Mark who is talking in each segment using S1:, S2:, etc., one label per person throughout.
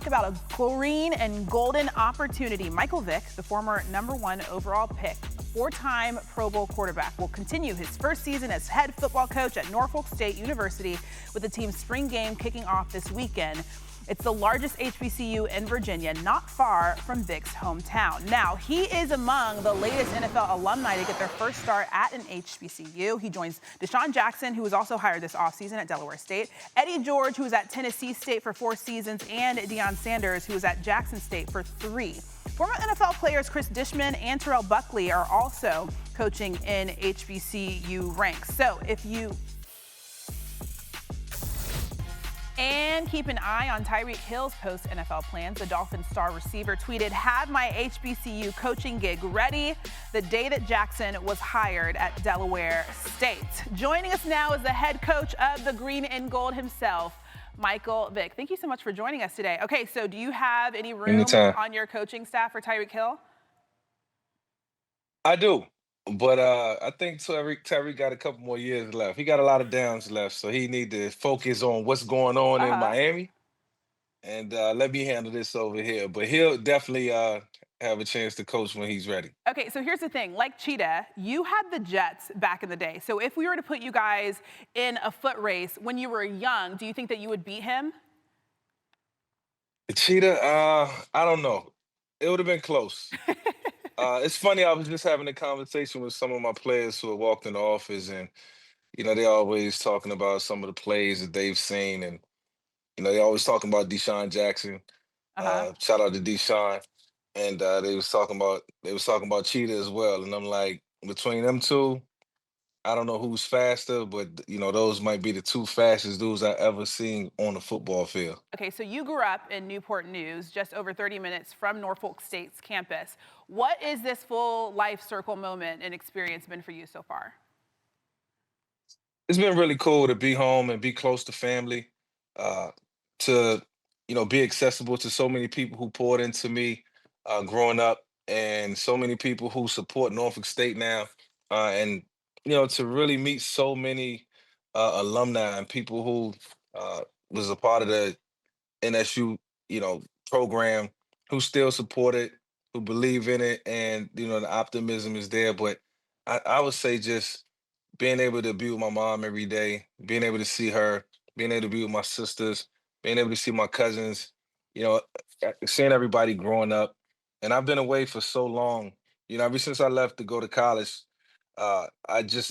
S1: talk about a green and golden opportunity. Michael Vick, the former #1 overall pick, four-time Pro Bowl quarterback, will continue his first season as head football coach at Norfolk State University with the team's spring game kicking off this weekend. It's the largest HBCU in Virginia, not far from Vick's hometown. Now, he is among the latest NFL alumni to get their first start at an HBCU. He joins DeSean Jackson, who was also hired this offseason at Delaware State, Eddie George, who was at Tennessee State for 4 seasons, and Deion Sanders, who was at Jackson State for 3. Former NFL players Chris Dishman and Terrell Buckley are also coaching in HBCU ranks. So if you And keep an eye on Tyreek Hill's post-NFL plans. The Dolphins star receiver tweeted, "Have my HBCU coaching gig ready," the day that Jackson was hired at Delaware State. Joining us now is the head coach of the Green and Gold himself, Michael Vick. Thank you so much for joining us today. Okay, so do you have any room
S2: Anytime.
S1: on your coaching staff for Tyreek Hill?
S2: I do. But I think Tyreek got a couple more years left. He got a lot of downs left, so he need to focus on what's going on in
S1: Uh-huh.
S2: Miami and let me handle this over here. But he'll definitely have a chance to coach when he's ready.
S1: Okay, so here's the thing. Like Cheetah, you had the Jets back in the day. So if we were to put you guys in a foot race when you were young, do you think that you would beat him?
S2: Cheetah, I don't know. It would have been close. It's funny. I was just having a conversation with some of my players who have walked in the office, and they always talking about some of the plays that they've seen, and they always talking about DeSean Jackson.
S1: Uh-huh.
S2: Shout out to DeSean, and they was talking about Cheetah as well. And I'm like, between them two, I don't know who's faster, but those might be the two fastest dudes I ever seen on the football field.
S1: Okay, so you grew up in Newport News, just over 30 minutes from Norfolk State's campus. What is this full life circle moment and experience been for you so far?
S2: It's been really cool to be home and be close to family, uh, to be accessible to so many people who poured into me growing up, and so many people who support Norfolk State now, and to really meet so many alumni and people who was a part of the NSU, program, who still support it, who believe in it, and the optimism is there. But I would say just being able to be with my mom every day, being able to see her, being able to be with my sisters, being able to see my cousins, you know, seeing everybody growing up. And I've been away for so long, ever since I left to go to college. I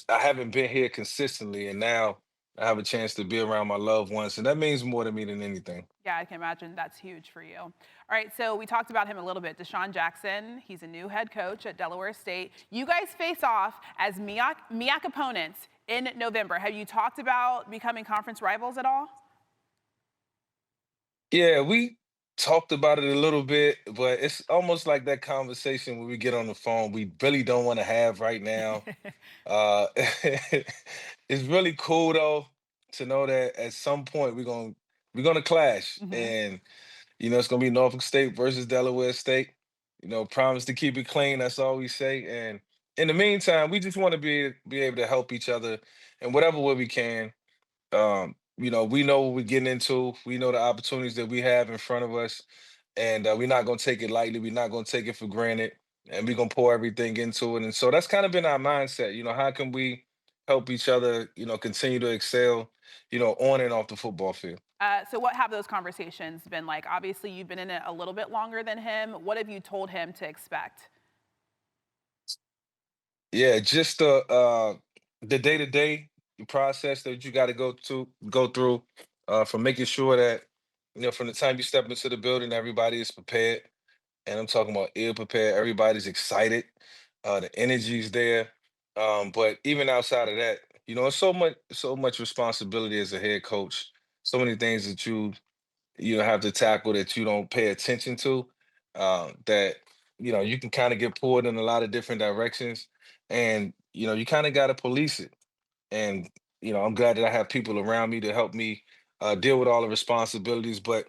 S2: haven't been here consistently, and now I have a chance to be around my loved ones, and that means more to me than anything.
S1: Yeah, I can imagine that's huge for you. All right, so we talked about him a little bit. DeSean Jackson, he's a new head coach at Delaware State. You guys face off as MEAC opponents in November. Have you talked about becoming conference rivals at all?
S2: Yeah, we talked about it a little bit, but it's almost like that conversation when we get on the phone we really don't want to have right now. It's really cool though to know that at some point we're gonna clash,
S1: Hmm.
S2: and it's gonna be Norfolk State versus Delaware State. Promise to keep it clean. That's all we say. And in the meantime, we just want to be able to help each other in whatever way we can. We know what we're getting into. We know the opportunities that we have in front of us, and we're not going to take it lightly. We're not going to take it for granted, and we're going to pour everything into it. And so that's kind of been our mindset. How can we help each other? Continue to excel. On and off the football field.
S1: So what have those conversations been like? Obviously, you've been in it a little bit longer than him. What have you told him to expect?
S2: Yeah, just the day-to-day process that you got to go through, from making sure that from the time you step into the building, everybody is prepared, and I'm talking about ill prepared. Everybody's excited. The energy's there. But even outside of that, it's so much responsibility as a head coach. So many things that you have to tackle that you don't pay attention to. That you can kind of get pulled in a lot of different directions, and you kind of got to police it. And I'm glad that I have people around me to help me deal with all the responsibilities. But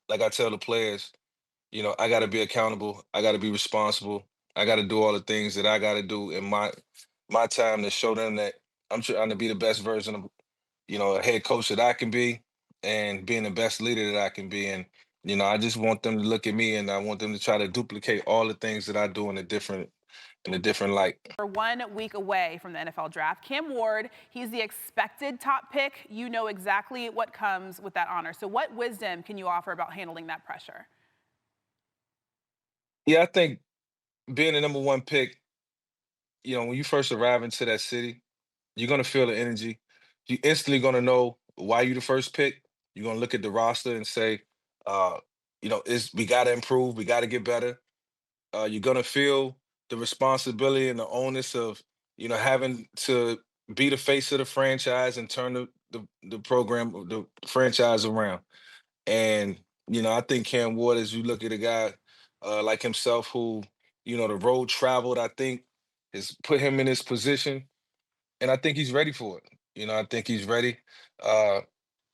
S2: like I tell the players, I got to be accountable. I got to be responsible. I got to do all the things that I got to do in my time to show them that I'm trying to be the best version of a head coach that I can be, and being the best leader that I can be. And I just want them to look at me, and I want them to try to duplicate all the things that I do in a different light.
S1: We're 1 week away from the NFL draft. Cam Ward, he's the expected top pick. You know exactly what comes with that honor. So what wisdom can you offer about handling that pressure?
S2: Yeah, I think being the number one pick, when you first arrive into that city, you're gonna feel the energy. You instantly gonna know why you the first pick. You're gonna look at the roster and say, uh, is we gotta improve, we gotta get better. You're gonna feel the responsibility and the onus of, having to be the face of the franchise and turn the program, the franchise around. And I think Cam Ward, as you look at a guy like himself, who the road traveled, I think has put him in this position, and I think he's ready for it. I think he's ready. Uh,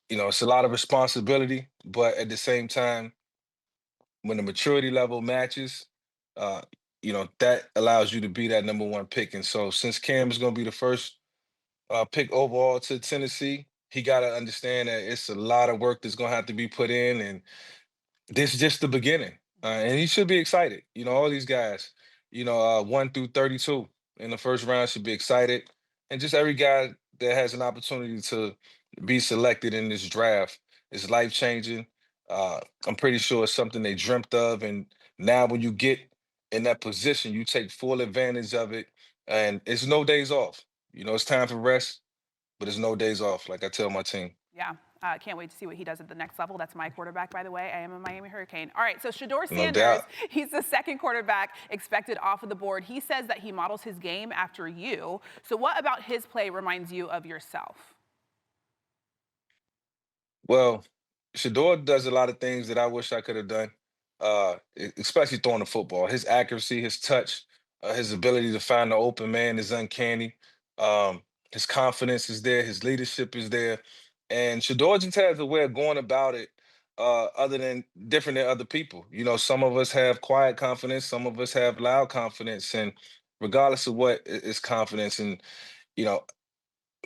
S2: it's a lot of responsibility, but at the same time, when the maturity level matches, uh, that allows you to be that number one pick. And so, since Cam is going to be the first pick overall to Tennessee, he got to understand that it's a lot of work that's going to have to be put in, and this is just the beginning, and he should be excited. All these guys, 1 through 32 in the first round should be excited, and just every guy that has an opportunity to be selected in this draft is life changing. I'm pretty sure it's something they dreamt of, and now when you get in that position, you take full advantage of it, and it's no days off. It's time for rest, but it's no days off. Like I tell my team.
S1: Yeah. Can't wait to see what he does at the next level. That's my quarterback, by the way. I am a Miami Hurricane. All right, so Shedeur
S2: No
S1: Sanders,
S2: doubt.
S1: he's the second quarterback expected off of the board. He says that he models his game after you. So what about his play reminds you of yourself?
S2: Well, Shador does a lot of things that I wish I could have done, especially throwing the football. His accuracy, his touch, his ability to find the open man is uncanny. His confidence is there, his leadership is there, and Shador just has a way of going about it, other than different than other people. Some of us have quiet confidence, some of us have loud confidence, and regardless of what is confidence, and you know,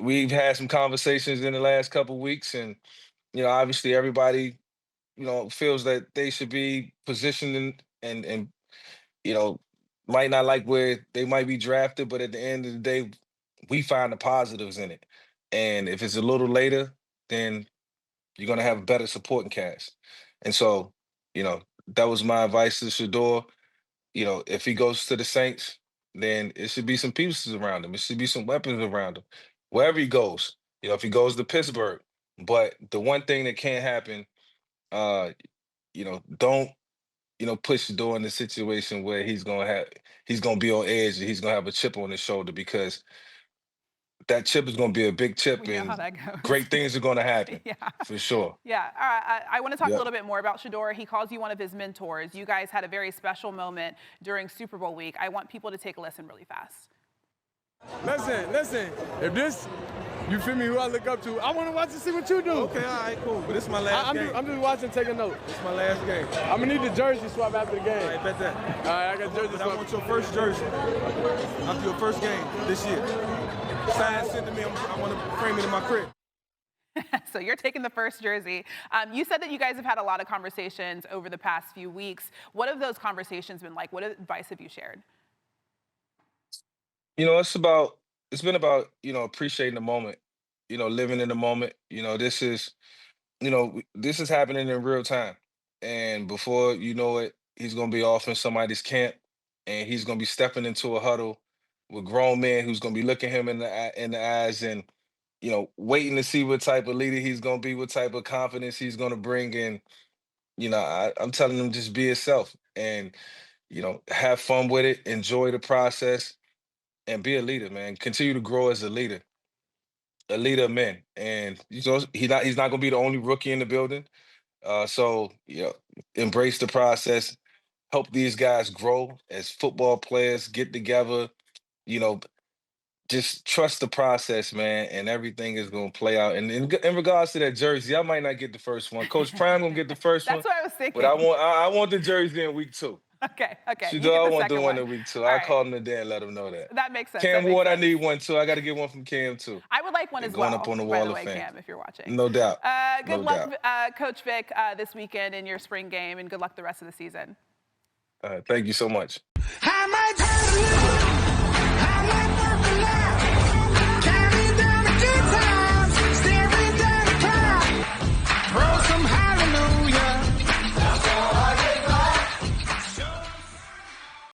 S2: we've had some conversations in the last couple weeks, and obviously everybody, feels that they should be positioned and you know, might not like where they might be drafted, but at the end of the day, we find the positives in it. And if it's a little later, then you're gonna have a better supporting cast. And so, that was my advice to Shador. If he goes to the Saints, then it should be some pieces around him. It should be some weapons around him. Wherever he goes, if he goes to Pittsburgh. But the one thing that can't happen, uh, don't push the door in the situation where he's gonna be on edge and he's gonna have a chip on his shoulder, because that chip is gonna be a big chip,
S1: We know how
S2: and
S1: that goes.
S2: great things are gonna happen
S1: Yeah.
S2: for sure.
S1: Yeah. All right. I want to talk a
S2: Yep.
S1: little bit more about Shedeur. He calls you one of his mentors. You guys had a very special moment during Super Bowl week. I want people to take a listen really fast.
S3: Listen. If this, you feel me, who I look up to, I want to watch and see what you do.
S4: Okay, all right, cool. But this is my last game.
S3: I'm just watching, taking notes.
S4: This is my last game.
S3: I'm going to need the jersey swap after the game.
S4: All right, bet that.
S3: All right, I got jersey
S4: But I
S3: swap.
S4: want your first jersey after your first game this year. Sign, send to me. I want to frame it in my crib.
S1: So you're taking the first jersey. You said that you guys have had a lot of conversations over the past few weeks. What have those conversations been like? What advice have you shared?
S2: It's been about, appreciating the moment, living in the moment. This is happening in real time. And before you know it, he's gonna be off in somebody's camp, and he's gonna be stepping into a huddle with grown men who's gonna be looking him in the eyes, and waiting to see what type of leader he's gonna be, what type of confidence he's gonna bring in. I'm telling him, just be yourself, and have fun with it, enjoy the process, and be a leader, man. Continue to grow as a leader of men. And he's not gonna be the only rookie in the building. So embrace the process, help these guys grow as football players, get together, you know, just trust the process, man, and everything is gonna play out. And in regards to that jersey, I might not get the first one. Coach Prime gonna get the first one,
S1: That's what I was
S2: but I
S1: thinking.
S2: want I want the jersey in week 2.
S1: Okay. You
S2: Shedeur,
S1: get
S2: I
S1: the
S2: want to
S1: second
S2: do one in
S1: one.
S2: week 2.
S1: All
S2: I'll
S1: right.
S2: call him today and let him know that.
S1: That makes sense.
S2: Cam
S1: That makes
S2: Ward, I
S1: sense.
S2: need one too. I got to get one from Cam too.
S1: I would like one as
S2: Going
S1: well.
S2: up on the
S1: by
S2: wall
S1: the
S2: of
S1: way,
S2: fame.
S1: Cam, if you're watching.
S2: No doubt.
S1: Good
S2: No
S1: luck,
S2: doubt.
S1: Coach Vick, this weekend in your spring game, and good luck the rest of the season.
S2: Thank you so much.